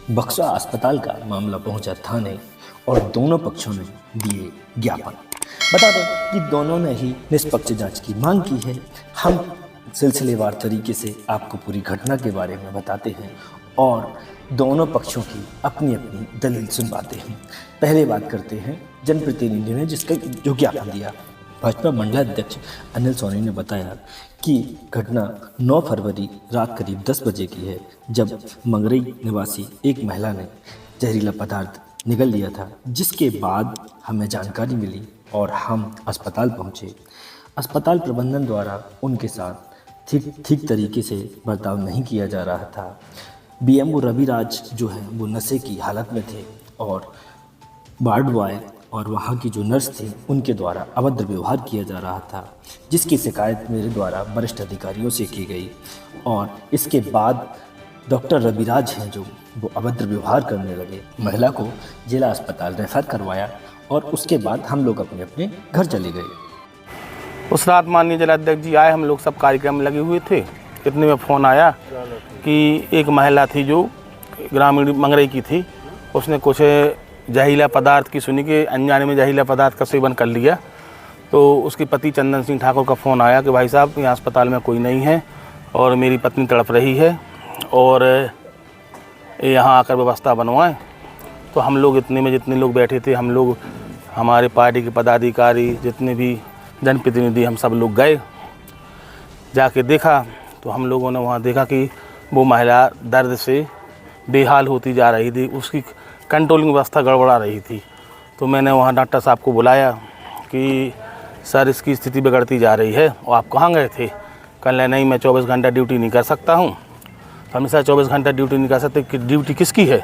बक्सवा अस्पताल का मामला पहुंचा थाने और दोनों पक्षों ने दिए ज्ञापन। बता दें कि दोनों ने ही निष्पक्ष जांच की मांग की है। हम सिलसिलेवार तरीके से आपको पूरी घटना के बारे में बताते हैं और दोनों पक्षों की अपनी अपनी दलील सुनवाते हैं। पहले बात करते हैं जनप्रतिनिधियों ने जिसका जो ज्ञापन दिया। भाजपा मंडलाध्यक्ष अनिल सोनी ने बताया कि घटना 9 फरवरी रात करीब 10 बजे की है, जब मंगरई निवासी एक महिला ने जहरीला पदार्थ निगल लिया था, जिसके बाद हमें जानकारी मिली और हम अस्पताल पहुंचे। अस्पताल प्रबंधन द्वारा उनके साथ ठीक तरीके से बर्ताव नहीं किया जा रहा था। बीएमओ रविराज जो है वो नशे की हालत में थे और वार्ड बॉय और वहाँ की जो नर्स थी उनके द्वारा अभद्र व्यवहार किया जा रहा था, जिसकी शिकायत मेरे द्वारा वरिष्ठ अधिकारियों से की गई। और इसके बाद डॉक्टर रविराज हैं जो वो अभद्र व्यवहार करने लगे। महिला को जिला अस्पताल रेफर करवाया और उसके बाद हम लोग अपने अपने घर चले गए। उस रात माननीय जिलाध्यक्ष जी आए, हम लोग सब कार्यक्रम में लगे हुए थे। इतने में फ़ोन आया कि एक महिला थी जो ग्रामीण मंगरई की थी, उसने कुछ जहरीला पदार्थ की सुनी कि अनजाने में जहरीला पदार्थ का सेवन कर लिया। तो उसके पति चंदन सिंह ठाकुर का फ़ोन आया कि भाई साहब यहाँ अस्पताल में कोई नहीं है और मेरी पत्नी तड़प रही है और यहाँ आकर व्यवस्था बनवाएं। तो हम लोग इतने में जितने लोग बैठे थे, हम लोग हमारे पार्टी के पदाधिकारी जितने भी जनप्रतिनिधि हम सब लोग गए। जाके देखा तो हम लोगों ने वहाँ देखा कि वो महिला दर्द से बेहाल होती जा रही थी, उसकी कंट्रोलिंग व्यवस्था गड़बड़ा रही थी। तो मैंने वहाँ डॉक्टर साहब को बुलाया कि सर इसकी स्थिति बिगड़ती जा रही है और आप कहाँ गए थे? कहने नहीं मैं 24 घंटा ड्यूटी नहीं कर सकता हूँ। तो हमने सर 24 घंटा ड्यूटी नहीं कर सकते कि ड्यूटी किसकी है?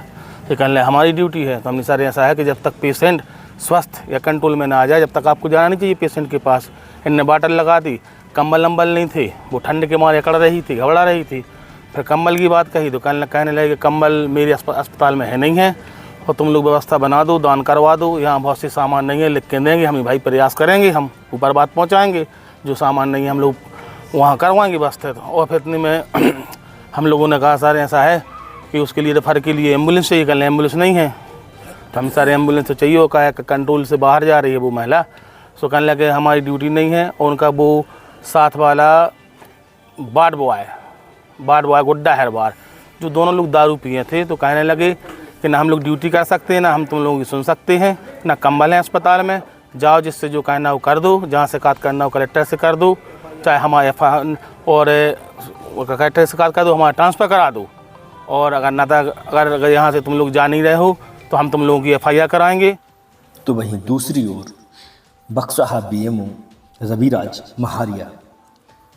तो कहने हमारी ड्यूटी है। तो हमने सर ऐसा है कि जब तक पेशेंट स्वस्थ या कंट्रोल में ना आ जाए जब तक आपको जाना नहीं चाहिए पेशेंट के पास। इनने बाटल लगा दी, कंबल नंबल नहीं थे, वो ठंड के मारे अकड़ रही थी, घबरा रही थी। फिर कंबल की बात कही तो कहने लगे कि कंबल मेरे अस्पताल में है नहीं है और तुम लोग व्यवस्था बना दो, दान करवा दो, यहाँ बहुत से सामान नहीं है, लिख के देंगे, हम भाई प्रयास करेंगे, हम ऊपर बात पहुँचाएँगे, जो सामान नहीं है हम लोग वहाँ करवाएंगे व्यवस्था। और फिर इतने में हम लोगों ने कहा सर ऐसा है कि उसके लिए रेफर के लिए एम्बुलेंस चाहिए। कल एम्बुलेंस नहीं है। तो हम सारे एम्बुलेंस तो चाहिए, कहा है कि कंट्रोल से बाहर जा रही है वो महिला। सो कहने लगे हमारी ड्यूटी नहीं है। और उनका वो साथ वाला वार्ड बॉय गुड्डा हैरबार जो दोनों लोग दारू पिए थे, तो कहने लगे कि ना हम लोग ड्यूटी कर सकते हैं, ना हम तुम लोगों की सुन सकते हैं, ना कंबल है अस्पताल में, जाओ जिससे जो कहना हो कर दो, जहाँ शिकायत करना हो कलेक्टर से कर दो, चाहे हमारे और कलेक्टर से शिकायत कर दो, हमारा ट्रांसफ़र करा दो। और अगर ना अगर यहाँ से तुम लोग जा नहीं रहे हो तो हम तुम लोगों की FIR कराएंगे। तो वहीं दूसरी ओर बक्सवा बीएमओ रविराज महारिया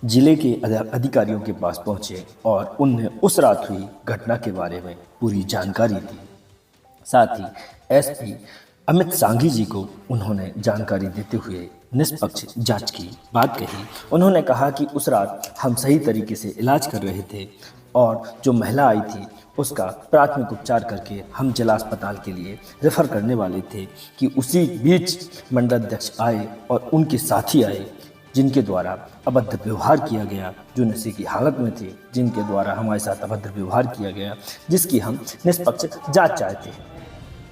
जिले के अधिकारियों के पास पहुंचे और उन्हें उस रात हुई घटना के बारे में पूरी जानकारी दी। साथ ही SP अमित सांघी जी को उन्होंने जानकारी देते हुए निष्पक्ष जांच की बात कही। उन्होंने कहा कि उस रात हम सही तरीके से इलाज कर रहे थे और जो महिला आई थी उसका प्राथमिक उपचार करके हम जिला अस्पताल के लिए रेफर करने वाले थे कि उसी बीच मंडलाध्यक्ष आए और उनके साथी आए, जिनके द्वारा अभद्र व्यवहार किया गया, जो नशे की हालत में थे, जिनके द्वारा हमारे साथ अभद्र व्यवहार किया गया, जिसकी हम निष्पक्ष जांच चाहते हैं।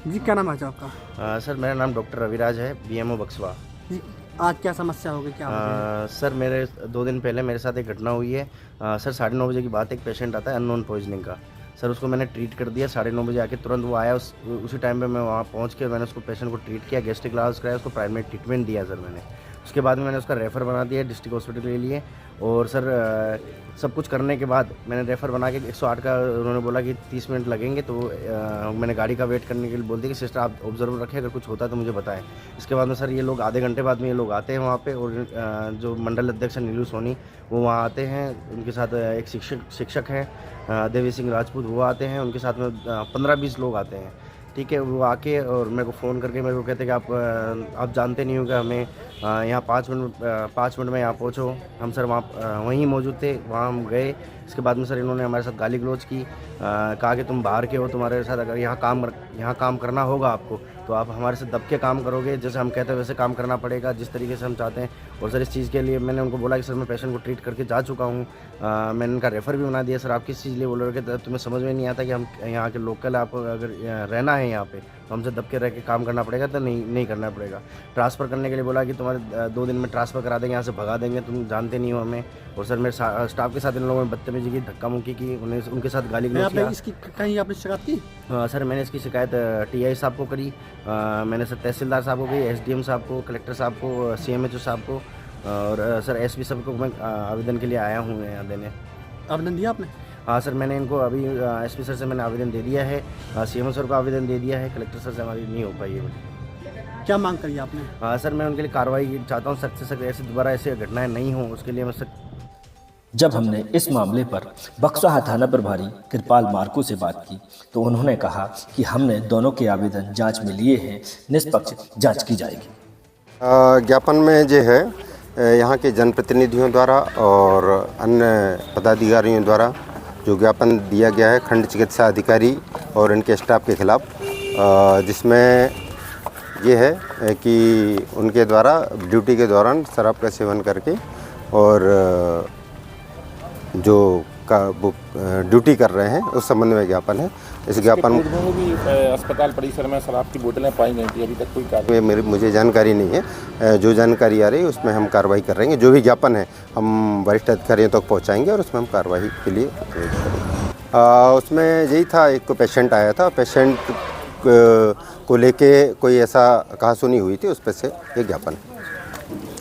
जी क्या नाम है आपका? सर मेरा नाम डॉक्टर रविराज है, BMO बक्सवा। जी आज क्या समस्या हो गई, क्या हो गया? सर मेरे 2 दिन पहले मेरे साथ एक घटना हुई है। सर 9:30 बजे की बात, एक पेशेंट आता है अननोन पॉइजनिंग का। सर उसको मैंने ट्रीट कर दिया 9:30 बजे आके, तुरंत वो आया। उसी टाइम पे मैं वहाँ पहुँच के मैंने उसको पेशेंट को ट्रीट किया, गैस्ट्रिक इलाज कराया, उसको प्राइमरी ट्रीटमेंट दिया सर मैंने। उसके बाद में मैंने उसका रेफ़र बना दिया डिस्ट्रिक्ट हॉस्पिटल के लिए। और सर सब कुछ करने के बाद मैंने रेफ़र बना के 108 का उन्होंने बोला कि 30 मिनट लगेंगे। तो मैंने गाड़ी का वेट करने के लिए बोल दिया कि सिस्टर आप ऑब्जर्व रखें, अगर कुछ होता है तो मुझे बताएं। इसके बाद में सर ये लोग आधे घंटे बाद में ये लोग आते हैं वहाँ पे, और जो मंडल अध्यक्ष नीलू सोनी वो वहाँ आते हैं। उनके साथ एक शिक्षक हैं देवी सिंह राजपूत, वो आते हैं। उनके साथ में 15-20 लोग आते हैं। ठीक है, वो आके और मेरे को फ़ोन करके मेरे को कहते कि आप जानते नहीं हो कि हमें यहाँ 5 मिनट में यहाँ पहुँचो। हम सर वहाँ वहीं मौजूद थे, वहाँ हम गए। इसके बाद में सर इन्होंने हमारे साथ गाली गलौज की, कहा कि तुम बाहर के हो, तुम्हारे साथ अगर यहाँ काम करना होगा आपको तो आप हमारे से दब के काम करोगे, जैसे हम कहते हैं वैसे काम करना पड़ेगा, जिस तरीके से हम चाहते हैं। और सर इस चीज़ के लिए मैंने उनको बोला कि सर मैं पेशेंट को ट्रीट करके जा चुका हूँ, मैंने इनका रेफ़र भी बना दिया। सर आप किस चीज़ लिए बोल रहे हो कि तुम्हें समझ में नहीं आता कि हम यहाँ के लोकल, आपको अगर रहना है यहाँ पे तो हमसे दब के रह के काम करना पड़ेगा, तो नहीं करना पड़ेगा। ट्रांसफ़र करने के लिए बोला कि तुम्हारे 2 दिन में ट्रांसफ़र करा देंगे, यहाँ से भगा देंगे, तुम जानते नहीं हो हमें। और सर मेरे स्टाफ के साथ इन लोगों ने बदतमीजी की, धक्का मुक्की की, उनके साथ गाली गलौज आपने किया। इसकी कहीं आपने शिकायत की? सर मैंने इसकी शिकायत टीआई साहब को करी, मैंने सर तहसीलदार साहब को करी, एसडीएम साहब को, कलेक्टर साहब को, सीएमएचओ साहब को, और सर एसपी साहब को मैं आवेदन के लिए आया हूँ यहाँ देने। आवेदन दिया आपने? हाँ सर, मैंने इनको अभी एसपी सर से मैंने आवेदन दे दिया है, सीएमओ सर को आवेदन दे दिया है, कलेक्टर सर से हमारी नहीं हो पाई है। क्या मांग करी आपने? हाँ सर, मैं उनके लिए कार्रवाई चाहता हूँ, सख्त से सख्त, ऐसे दोबारा ऐसी घटनाएं नहीं हों, उसके लिए मैं सख्त। जब हमने इस मामले पर बक्सवाहा थाना प्रभारी कृपाल मार्को से बात की तो उन्होंने कहा कि हमने दोनों के आवेदन जांच में लिए हैं, निष्पक्ष जांच की जाएगी। ज्ञापन में जो है यहाँ के जनप्रतिनिधियों द्वारा और अन्य पदाधिकारियों द्वारा जो ज्ञापन दिया गया है खंड चिकित्सा अधिकारी और इनके स्टाफ के खिलाफ, जिसमें ये है कि उनके द्वारा ड्यूटी के दौरान शराब का सेवन करके और जो वो ड्यूटी कर रहे हैं उस संबंध में ज्ञापन है। इस ज्ञापन में भी अस्पताल परिसर में शराब की बोतलें पाई गई थी, अभी तक कोई कार्रवाई? मुझे जानकारी नहीं है, जो जानकारी आ रही है उसमें हम कार्रवाई कर रहे हैं। जो भी ज्ञापन है हम वरिष्ठ अधिकारियों तक पहुंचाएंगे और उसमें हम कार्रवाई के लिए उसमें यही था, एक पेशेंट आया था, पेशेंट को लेके कोई ऐसा कहासुनी हुई थी, उस पर से ये ज्ञापन है।